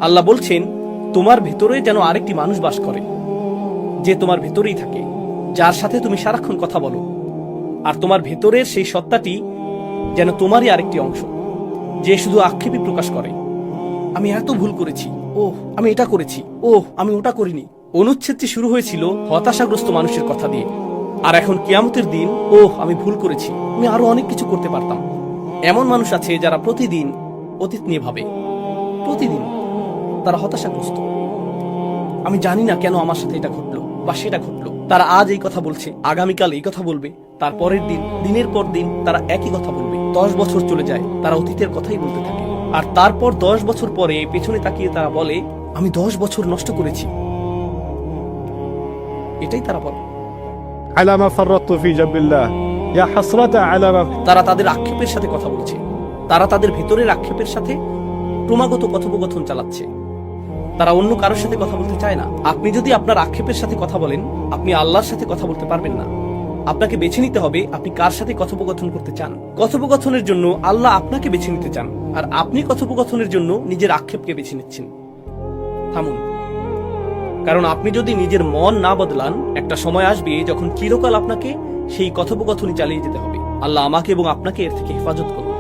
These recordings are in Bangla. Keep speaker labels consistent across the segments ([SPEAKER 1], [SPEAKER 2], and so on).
[SPEAKER 1] আল্লাহ বলছেন, তোমার ভেতরে যেন আরেকটি মানুষ বাস করে, যে তোমার ভেতরেই থাকে, যার সাথে তুমি সারাক্ষণ কথা বলো। আর তোমার ভেতরের সেই সত্তাটি যেন তোমারই আরেকটি অংশ, যে শুধু আক্ষেপই প্রকাশ করে। আমি এত ভুল করেছি, আমি এটা করেছি, আমি ওটা করিনি। অনুচ্ছেদটি শুরু হয়েছিল হতাশাগ্রস্ত মানুষের কথা দিয়ে, আর এখন কিয়ামতের দিন আমি ভুল করেছি, আমি আরো অনেক কিছু করতে পারতাম। এমন মানুষ আছে যারা প্রতিদিন অতীত নিয়ে ভাবে, প্রতিদিন তারা হতাশাগ্রস্ত। আমি জানি না কেন আমার সাথে এটা ঘটলো বা সেটা ঘটলো। তারা আজ এই কথা বলছে, আগামীকাল এই কথা বলবে, তার পরের দিন, দিনের পর দিন তারা একই কথা বলবে। 10 বছর চলে যায়, তারা অতীতের কথাই বলতে থাকে। আর তারপর 10 বছর পরে পেছনে তাকিয়ে তারা বলে, আমি 10 বছর নষ্ট করেছি। এটাই তারা বলে।
[SPEAKER 2] على ما فرطت في جنب الله يا حسرة على ما
[SPEAKER 1] তারা তাদের আক্ষেপের সাথে কথা বলছে, তারা তাদের ভেতরের আক্ষেপের সাথে ক্রমাগত কথোপকথন চালাচ্ছে। তারা অন্য কারোর সাথে কথা বলতে চায় না। আপনি যদি আপনার আক্ষেপের সাথে কথা বলেন, আপনি আল্লাহর সাথে কথা বলতে পারবেন না। আপনাকে বেছে নিতে হবে আপনি কার সাথে কথোপকথন করতে চান। কথোপকথনের জন্য আল্লাহ আপনাকে বেছে নিতে চান, আর আপনি কথোপকথনের জন্য নিজের আক্ষেপকে বেছে নিচ্ছেন। থামুন, কারণ আপনি যদি নিজের মন না বদলান, একটা সময় আসবে যখন চিরকাল আপনাকে সেই কথোপকথনই চালিয়ে যেতে হবে। আল্লাহ আমাকে এবং আপনাকে এর থেকে হেফাজত করুন।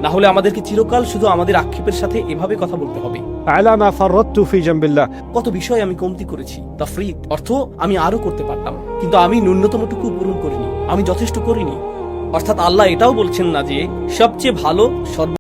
[SPEAKER 1] না হলে আমাদেরকে চিরকাল শুধু আমাদের আক্ষেপের সাথে এভাবে কথা বলতে হবে।
[SPEAKER 2] على ما فرطت في جنب الله
[SPEAKER 1] কত বিষয় আমি কমতি করেছি। তাফরিত অর্থ আমি আরো করতে পারতাম, কিন্তু আমি ন্যূনতমটুকু পূরণ করিনি, আমি যথেষ্ট করিনি। অর্থাৎ আল্লাহ এটাও বলছেন না যে সবচেয়ে ভালো